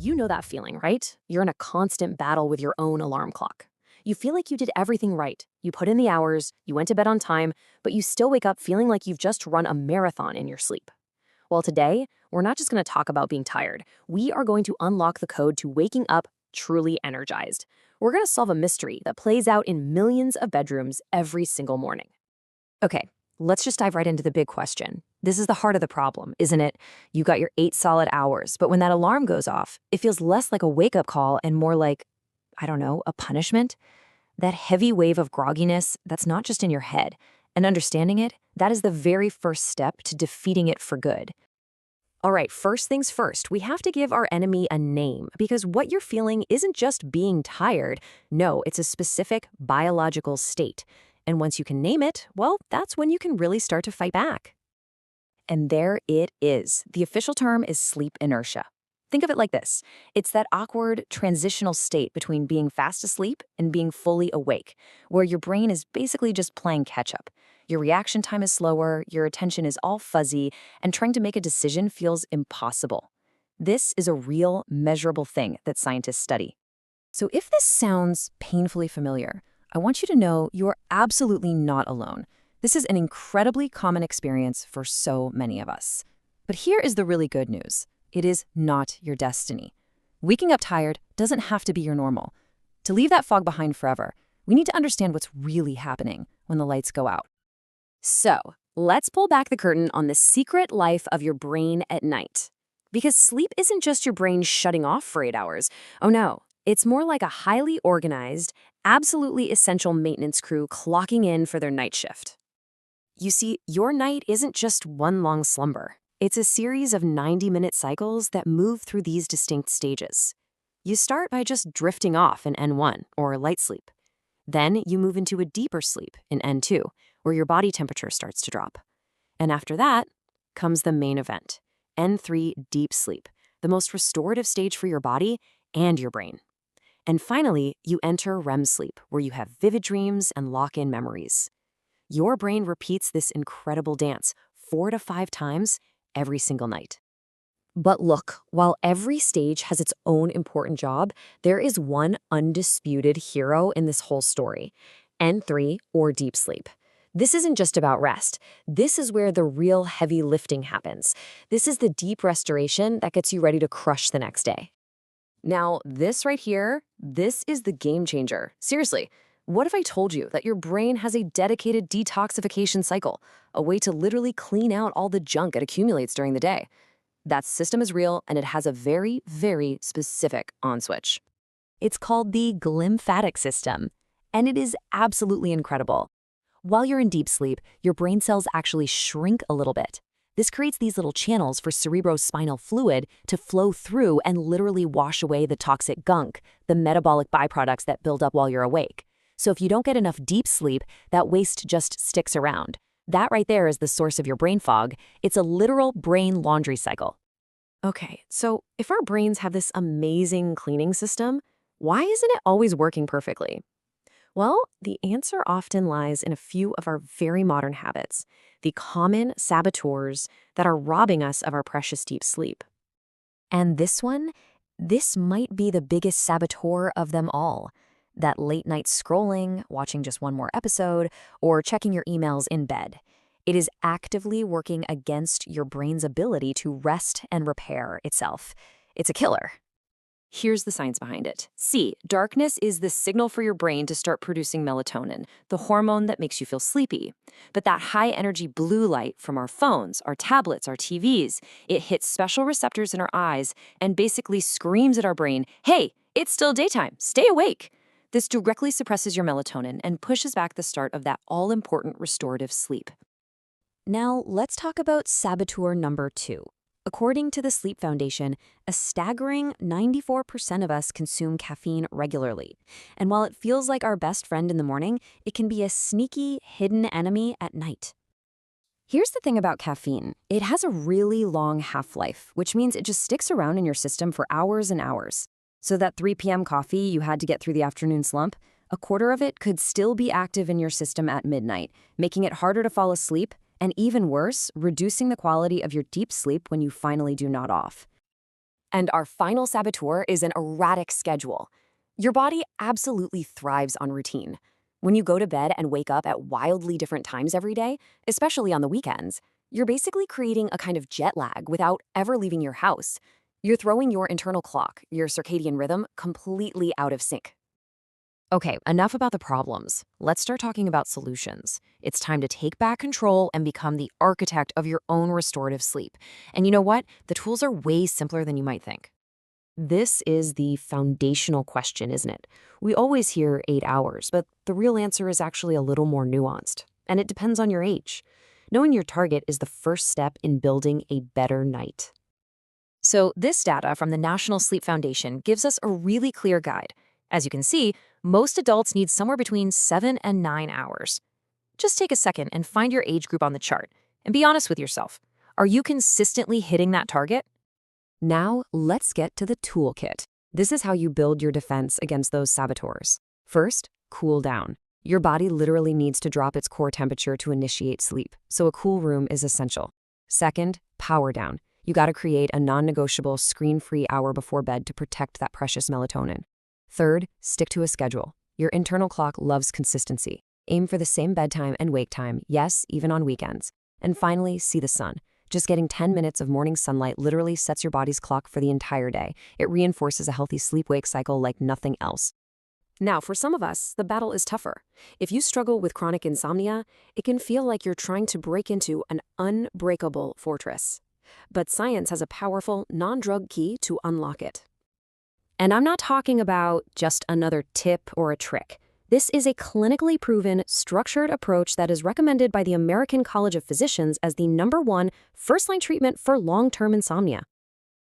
You know that feeling, right? You're in a constant battle with your own alarm clock. You feel like you did everything right. You put in the hours, you went to bed on time, but you still wake up feeling like you've just run a marathon in your sleep. Well, today, we're not just going to talk about being tired. We are going to unlock the code to waking up truly energized. We're going to solve a mystery that plays out in millions of bedrooms every single morning. Okay, let's just dive right into the big question. This is the heart of the problem, isn't it? You got your 8 solid hours, but when that alarm goes off, it feels less like a wake-up call and more like, I don't know, a punishment. That heavy wave of grogginess, that's not just in your head. And understanding it, that is the very first step to defeating it for good. All right, first things first, we have to give our enemy a name because what you're feeling isn't just being tired. No, it's a specific biological state. And once you can name it, well, that's when you can really start to fight back. And there it is. The official term is sleep inertia. Think of it like this. It's that awkward transitional state between being fast asleep and being fully awake, where your brain is basically just playing catch-up. Your reaction time is slower, your attention is all fuzzy, and trying to make a decision feels impossible. This is a real, measurable thing that scientists study. So if this sounds painfully familiar, I want you to know you are absolutely not alone. This is an incredibly common experience for so many of us. But here is the really good news. It is not your destiny. Waking up tired doesn't have to be your normal. To leave that fog behind forever, we need to understand what's really happening when the lights go out. So, let's pull back the curtain on the secret life of your brain at night. Because sleep isn't just your brain shutting off for 8 hours. Oh no, it's more like a highly organized, absolutely essential maintenance crew clocking in for their night shift. You see, your night isn't just one long slumber. It's a series of 90-minute cycles that move through these distinct stages. You start by just drifting off in N1, or light sleep. Then you move into a deeper sleep in N2, where your body temperature starts to drop. And after that comes the main event, N3 deep sleep, the most restorative stage for your body and your brain. And finally, you enter REM sleep, where you have vivid dreams and lock-in memories. Your brain repeats this incredible dance 4 to 5 times every single night. But look, while every stage has its own important job, there is one undisputed hero in this whole story, N3 or deep sleep. This isn't just about rest. This is where the real heavy lifting happens. This is the deep restoration that gets you ready to crush the next day. Now, this right here, this is the game changer. Seriously, what if I told you that your brain has a dedicated detoxification cycle, a way to literally clean out all the junk it accumulates during the day? That system is real, and it has a very, very specific on switch. It's called the glymphatic system, and it is absolutely incredible. While you're in deep sleep, your brain cells actually shrink a little bit. This creates these little channels for cerebrospinal fluid to flow through and literally wash away the toxic gunk, the metabolic byproducts that build up while you're awake. So if you don't get enough deep sleep, that waste just sticks around. That right there is the source of your brain fog. It's a literal brain laundry cycle. Okay, so if our brains have this amazing cleaning system, why isn't it always working perfectly? Well, the answer often lies in a few of our very modern habits, the common saboteurs that are robbing us of our precious deep sleep. And this might be the biggest saboteur of them all. That late night scrolling, watching just one more episode, or checking your emails in bed. It is actively working against your brain's ability to rest and repair itself. It's a killer. Here's the science behind it. See, darkness is the signal for your brain to start producing melatonin, the hormone that makes you feel sleepy. But that high-energy blue light from our phones, our tablets, our TVs, it hits special receptors in our eyes and basically screams at our brain, hey, it's still daytime, stay awake. This directly suppresses your melatonin and pushes back the start of that all-important restorative sleep. Now, let's talk about saboteur number 2. According to the Sleep Foundation, a staggering 94% of us consume caffeine regularly. And while it feels like our best friend in the morning, it can be a sneaky, hidden enemy at night. Here's the thing about caffeine. It has a really long half-life, which means it just sticks around in your system for hours and hours. So that 3 p.m. coffee you had to get through the afternoon slump, a quarter of it could still be active in your system at midnight, making it harder to fall asleep, and even worse, reducing the quality of your deep sleep when you finally do nod off. And our final saboteur is an erratic schedule. Your body absolutely thrives on routine. When you go to bed and wake up at wildly different times every day, especially on the weekends, you're basically creating a kind of jet lag without ever leaving your house. You're throwing your internal clock, your circadian rhythm, completely out of sync. Okay, enough about the problems. Let's start talking about solutions. It's time to take back control and become the architect of your own restorative sleep. And you know what? The tools are way simpler than you might think. This is the foundational question, isn't it? We always hear 8 hours, but the real answer is actually a little more nuanced. And it depends on your age. Knowing your target is the first step in building a better night. So this data from the National Sleep Foundation gives us a really clear guide. As you can see, most adults need somewhere between 7 and 9 hours. Just take a second and find your age group on the chart, and be honest with yourself. Are you consistently hitting that target? Now, let's get to the toolkit. This is how you build your defense against those saboteurs. First, cool down. Your body literally needs to drop its core temperature to initiate sleep, so a cool room is essential. Second, power down. You gotta create a non-negotiable screen-free hour before bed to protect that precious melatonin. Third, stick to a schedule. Your internal clock loves consistency. Aim for the same bedtime and wake time, yes, even on weekends. And finally, see the sun. Just getting 10 minutes of morning sunlight literally sets your body's clock for the entire day. It reinforces a healthy sleep-wake cycle like nothing else. Now, for some of us, the battle is tougher. If you struggle with chronic insomnia, it can feel like you're trying to break into an unbreakable fortress. But science has a powerful, non-drug key to unlock it. And I'm not talking about just another tip or a trick. This is a clinically proven, structured approach that is recommended by the American College of Physicians as the #1 first-line treatment for long-term insomnia.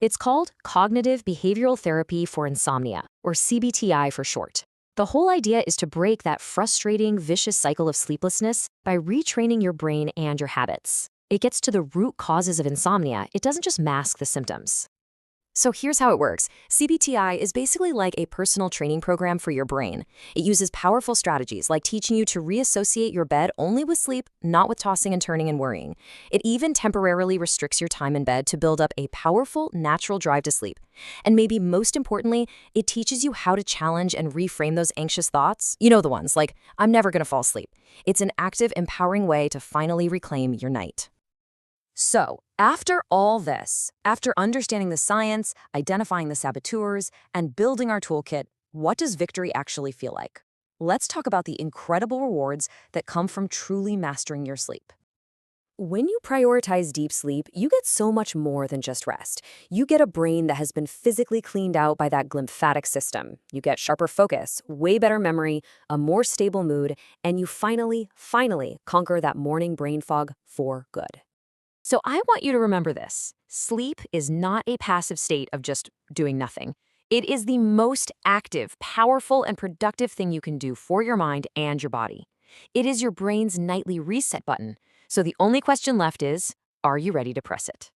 It's called Cognitive Behavioral Therapy for Insomnia, or CBTI for short. The whole idea is to break that frustrating, vicious cycle of sleeplessness by retraining your brain and your habits. It gets to the root causes of insomnia. It doesn't just mask the symptoms. So here's how it works. CBTI is basically like a personal training program for your brain. It uses powerful strategies like teaching you to reassociate your bed only with sleep, not with tossing and turning and worrying. It even temporarily restricts your time in bed to build up a powerful, natural drive to sleep. And maybe most importantly, it teaches you how to challenge and reframe those anxious thoughts. You know the ones like, I'm never gonna fall asleep. It's an active, empowering way to finally reclaim your night. So, after all this, after understanding the science, identifying the saboteurs, and building our toolkit, what does victory actually feel like? Let's talk about the incredible rewards that come from truly mastering your sleep. When you prioritize deep sleep, you get so much more than just rest. You get a brain that has been physically cleaned out by that glymphatic system. You get sharper focus, way better memory, a more stable mood, and you finally conquer that morning brain fog for good. So I want you to remember this. Sleep is not a passive state of just doing nothing. It is the most active, powerful, and productive thing you can do for your mind and your body. It is your brain's nightly reset button. So the only question left is, are you ready to press it?